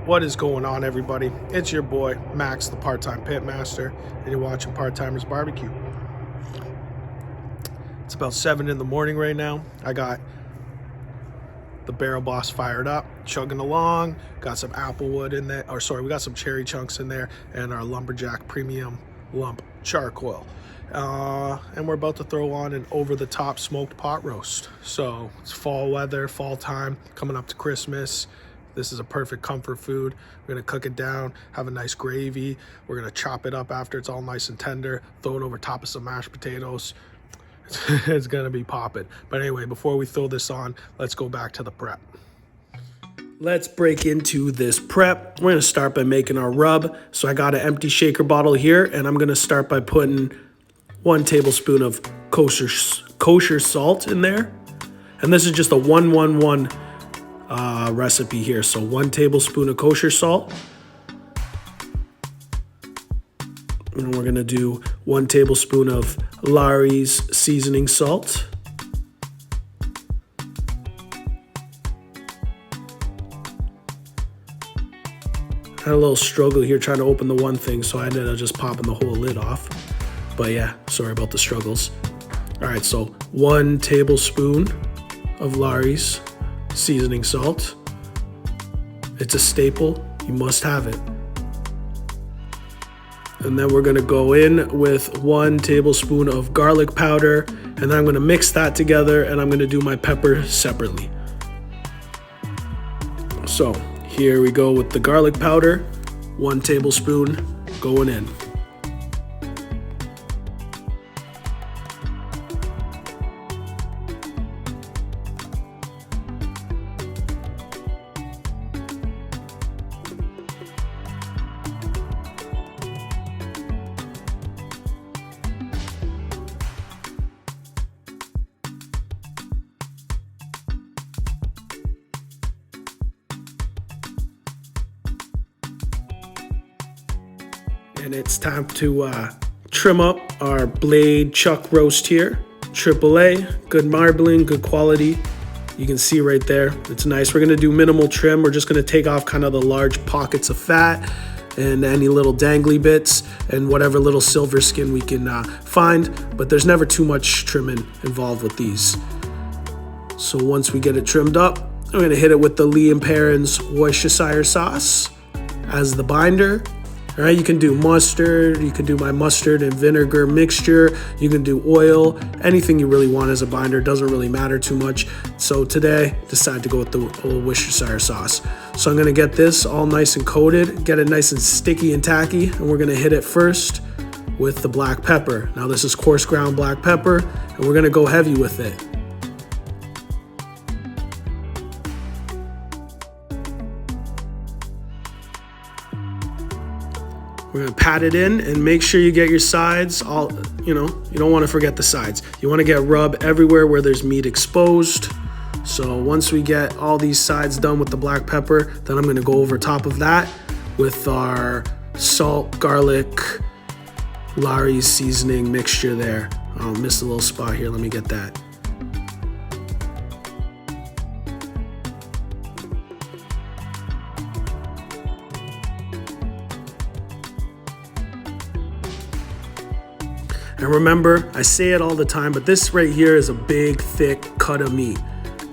What is going on, everybody? It's your boy, Max, the part-time pit master, and you're watching Part-Timers Barbecue. It's about 7 in the morning right now. I got the Barrel Boss fired up, chugging along. Got some applewood in there, we got some cherry chunks in there, and our Lumberjack Premium Lump Charcoal. And we're about to throw on an over-the-top smoked pot roast. So it's fall weather, fall time, coming up to Christmas. This is a perfect comfort food. We're gonna cook it down, have a nice gravy. We're gonna chop it up after it's all nice and tender, throw it over top of some mashed potatoes. It's gonna be popping. But anyway, before we throw this on, let's go back to the prep. Let's break into this prep. We're gonna start by making our rub. So I got an empty shaker bottle here, and I'm gonna start by putting 1 tablespoon of kosher salt in there. And this is just a 1-1-1 recipe here. So 1 tablespoon of kosher salt. And we're gonna do 1 tablespoon of Lawry's seasoning salt. I had a little struggle here trying to open the one thing, so I ended up just popping the whole lid off. But yeah, sorry about the struggles. All right, so 1 tablespoon of Lawry's seasoning salt. It's a staple, you must have it. And then we're gonna go in with 1 tablespoon of garlic powder, and then I'm gonna mix that together, and I'm gonna do my pepper separately. So here we go with the garlic powder, 1 tablespoon going in. And it's time to trim up our blade chuck roast here. AAA, good marbling, good quality. You can see right there, it's nice. We're gonna do minimal trim. We're just gonna take off kind of the large pockets of fat and any little dangly bits and whatever little silver skin we can find, but there's never too much trimming involved with these. So once we get it trimmed up, I'm gonna hit it with the Lee & Perrins Worcestershire sauce as the binder. All right, you can do mustard, you can do my mustard and vinegar mixture, you can do oil, anything you really want as a binder, doesn't really matter too much. So today, decided to go with the old Worcestershire sauce. So I'm gonna get this all nice and coated, get it nice and sticky and tacky, and we're gonna hit it first with the black pepper. Now this is coarse ground black pepper, and we're gonna go heavy with it. We're gonna pat it in and make sure you get your sides all, you don't wanna forget the sides. You wanna get rub everywhere where there's meat exposed. So once we get all these sides done with the black pepper, then I'm gonna go over top of that with our salt, garlic, Lawry's seasoning mixture there. Oh, missed a little spot here, let me get that. And remember, I say it all the time, but this right here is a big, thick cut of meat.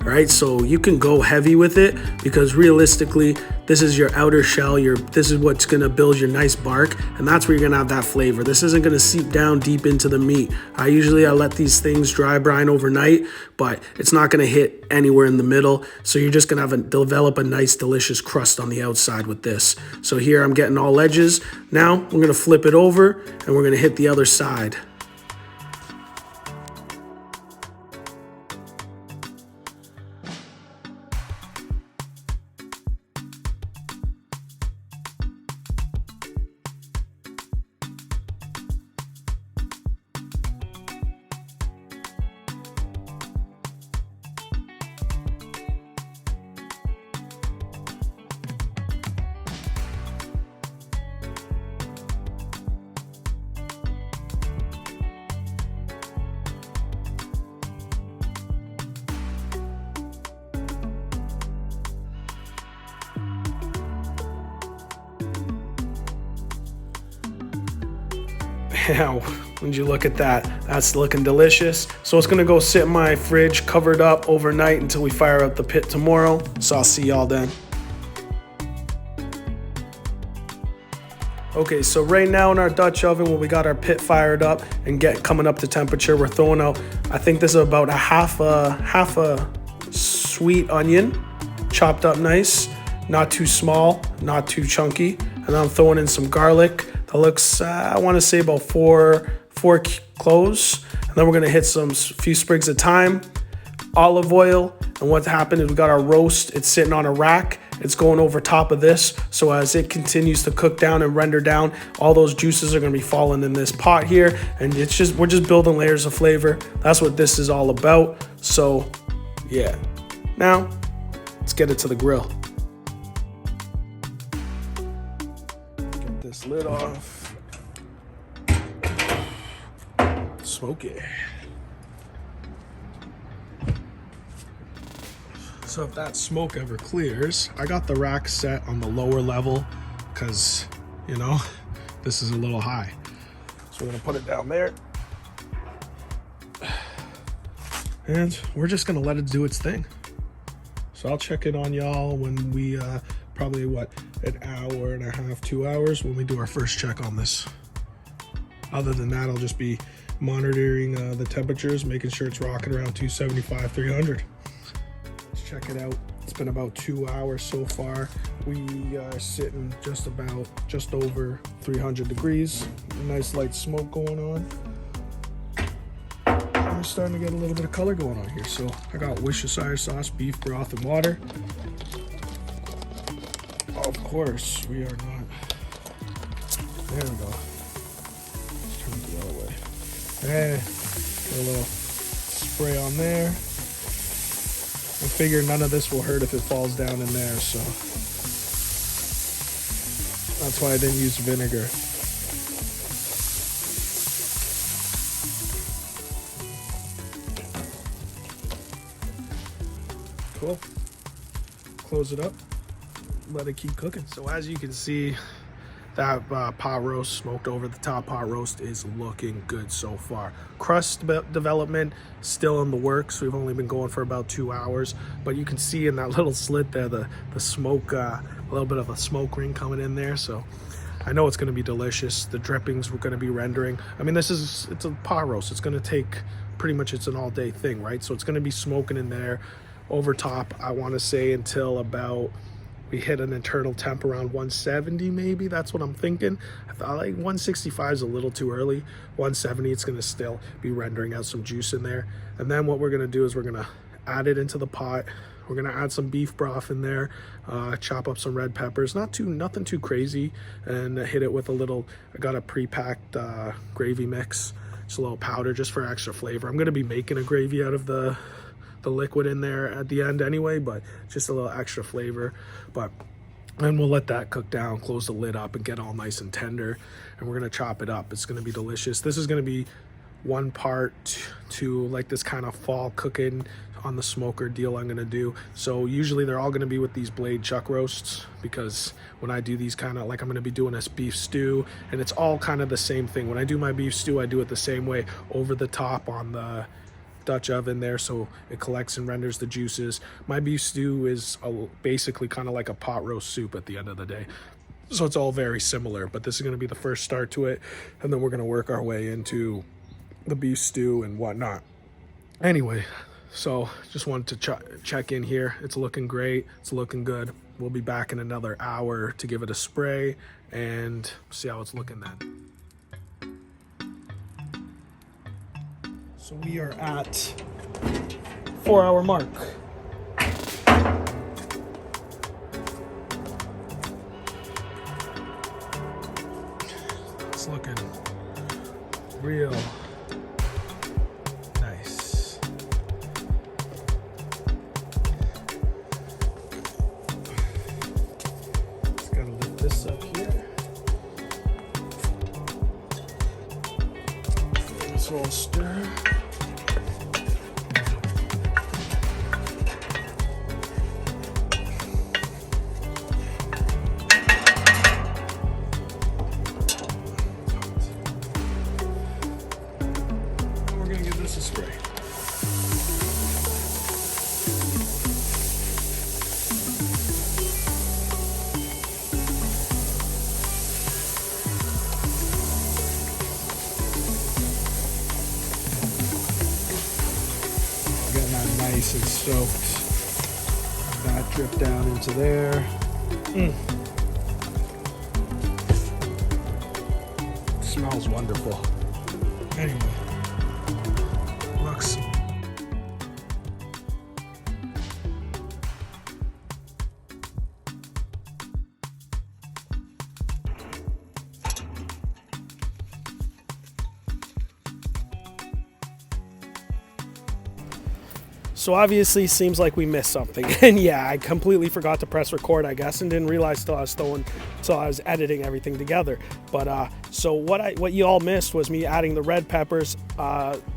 All right, so you can go heavy with it because realistically, this is your outer shell. This is what's gonna build your nice bark, and that's where you're gonna have that flavor. This isn't gonna seep down deep into the meat. I let these things dry brine overnight, but it's not gonna hit anywhere in the middle. So you're just gonna develop a nice, delicious crust on the outside with this. So here I'm getting all edges. Now we're gonna flip it over and we're gonna hit the other side. Yeah, when you look at that, that's looking delicious. So it's gonna go sit in my fridge covered up overnight until we fire up the pit tomorrow. So I'll see y'all then. Okay, so right now in our Dutch oven, when we got our pit fired up and coming up to temperature, we're throwing out, I think this is about a half a sweet onion, chopped up nice, not too small, not too chunky. And then I'm throwing in some garlic. That looks, I want to say about four cloves. And then we're gonna hit few sprigs of thyme, olive oil. And what's happened is we got our roast. It's sitting on a rack. It's going over top of this. So as it continues to cook down and render down, all those juices are gonna be falling in this pot here. And we're just building layers of flavor. That's what this is all about. So yeah, now let's get it to the grill. Get this lid off. Smoke it. So if that smoke ever clears, I got the rack set on the lower level because, you know, this is a little high. So we're gonna put it down there. And we're just gonna let it do its thing. So I'll check in on y'all when we, probably an hour and a half, 2 hours when we do our first check on this. Other than that, I'll just be monitoring the temperatures, making sure it's rocking around 275, 300. Check it out. It's been about 2 hours so far. We are sitting just over 300 degrees. Nice light smoke going on. And we're starting to get a little bit of color going on here. So I got Worcestershire sauce, beef broth, and water. Of course, we are not. There we go. Let's turn it the other way. And a little spray on there. I figure none of this will hurt if it falls down in there, so that's why I didn't use vinegar. Cool. Close it up, let it keep cooking. So as you can see, that pot roast, smoked over the top pot roast, is looking good so far. Crust development still in the works. We've only been going for about 2 hours, but you can see in that little slit there the smoke, a little bit of a smoke ring coming in there. So I know it's going to be delicious. The drippings we're going to be rendering. I mean, it's a pot roast. It's going to take pretty much, it's an all day thing, right? So it's going to be smoking in there over top, I want to say, until about, we hit an internal temp around 170 maybe. That's what I'm thinking. I thought like 165 is a little too early. 170, it's gonna still be rendering out some juice in there. And then what we're gonna do is we're gonna add it into the pot. We're gonna add some beef broth in there, chop up some red peppers, nothing too crazy, and hit it with a little, I got a pre-packed gravy mix, just a little powder just for extra flavor. I'm gonna be making a gravy out of the liquid in there at the end anyway, but just a little extra flavor. And we'll let that cook down, close the lid up, and get all nice and tender, and we're gonna chop it up. It's gonna be delicious. This is gonna be one part to like this kind of fall cooking on the smoker deal I'm gonna do. So usually they're all gonna be with these blade chuck roasts, because when I do these kind of, like, I'm gonna be doing this beef stew, and it's all kind of the same thing. When I do my beef stew, I do it the same way, over the top on the Dutch oven there, so it collects and renders the juices. My beef stew is basically kind of like a pot roast soup at the end of the day, so it's all very similar, but this is going to be the first start to it, and then we're going to work our way into the beef stew and whatnot. Anyway, so just wanted to check in here. It's looking great, it's looking good. We'll be back in another hour to give it a spray and see how it's looking then. So we are at 4 hour mark. It's looking real nice. Just gotta lift this up here. This little stir. soaked. That drip down into there. It smells wonderful. Anyway, looks. So obviously seems like we missed something. And yeah, I completely forgot to press record, I guess, and didn't realize till I was editing everything together. But so what you all missed was me adding the red peppers,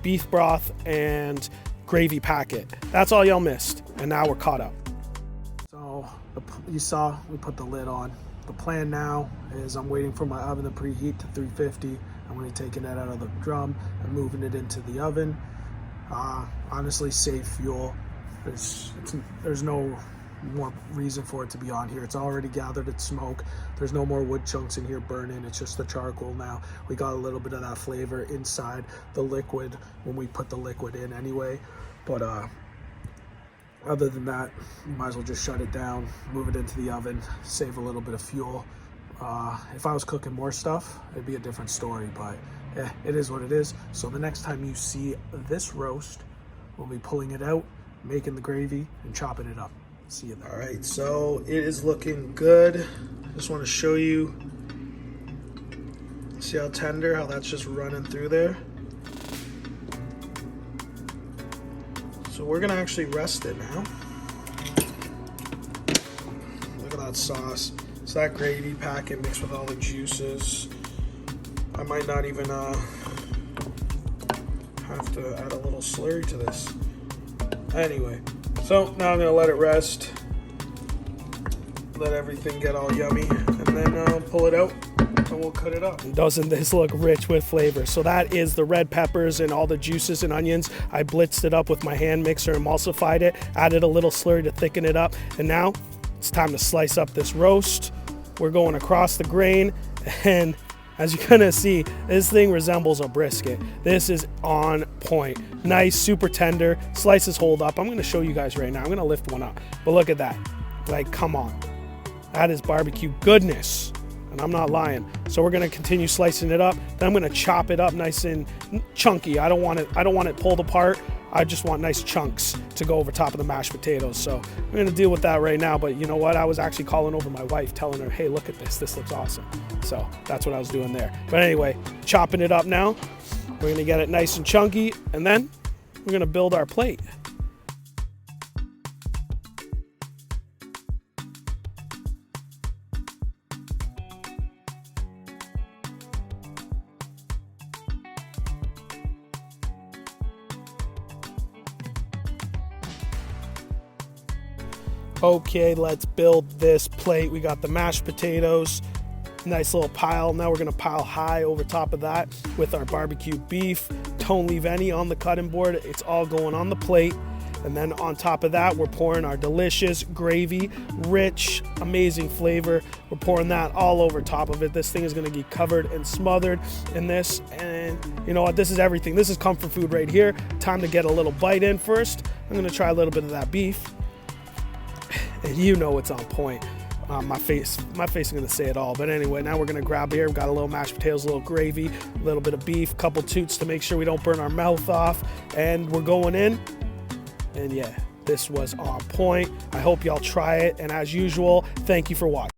beef broth, and gravy packet. That's all y'all missed. And now we're caught up. So you saw we put the lid on. The plan now is I'm waiting for my oven to preheat to 350. I'm going to be taking it out of the drum and moving it into the oven. Honestly, safe fuel. There's no more reason for it to be on here. It's already gathered its smoke. There's no more wood chunks in here burning. It's just the charcoal now. We got a little bit of that flavor inside the liquid when we put the liquid in anyway. But other than that, you might as well just shut it down, move it into the oven, save a little bit of fuel. If I was cooking more stuff, it'd be a different story, but it is what it is. So the next time you see this roast, we'll be pulling it out, making the gravy, and chopping it up. See you there. All right, so it is looking good. Just want to show you, see how tender, how that's just running through there. So we're gonna actually rest it now. Look at that sauce. It's that gravy packet mixed with all the juices. I might not even have to add a little slurry to this. Anyway, so now I'm gonna let it rest, let everything get all yummy, and then pull it out and we'll cut it up. Doesn't this look rich with flavor? So that is the red peppers and all the juices and onions. I blitzed it up with my hand mixer, emulsified it, added a little slurry to thicken it up, and now it's time to slice up this roast. We're going across the grain, and as you're gonna see, this thing resembles a brisket. This is on point. Nice, super tender. Slices hold up. I'm gonna show you guys right now. I'm gonna lift one up. But look at that. Like, come on. That is barbecue goodness. And I'm not lying. So we're gonna continue slicing it up. Then I'm gonna chop it up nice and chunky. I don't want it pulled apart. I just want nice chunks to go over top of the mashed potatoes. So I'm gonna deal with that right now. But you know what? I was actually calling over my wife, telling her, hey, look at this. This looks awesome. So that's what I was doing there. But anyway, chopping it up now. We're gonna get it nice and chunky, and then we're gonna build our plate. Okay, let's build this plate. We got the mashed potatoes, nice little pile. Now we're gonna pile high over top of that with our barbecue beef. Don't leave any on the cutting board. It's all going on the plate. And then on top of that, we're pouring our delicious gravy, rich, amazing flavor. We're pouring that all over top of it. This thing is gonna be covered and smothered in this. And you know what, this is everything. This is comfort food right here. Time to get a little bite in first. I'm gonna try a little bit of that beef. And you know it's on point. My face is gonna say it all. But anyway, now we're gonna grab here. We've got a little mashed potatoes, a little gravy, a little bit of beef, couple toots to make sure we don't burn our mouth off. And we're going in. And yeah, this was on point. I hope y'all try it. And as usual, thank you for watching.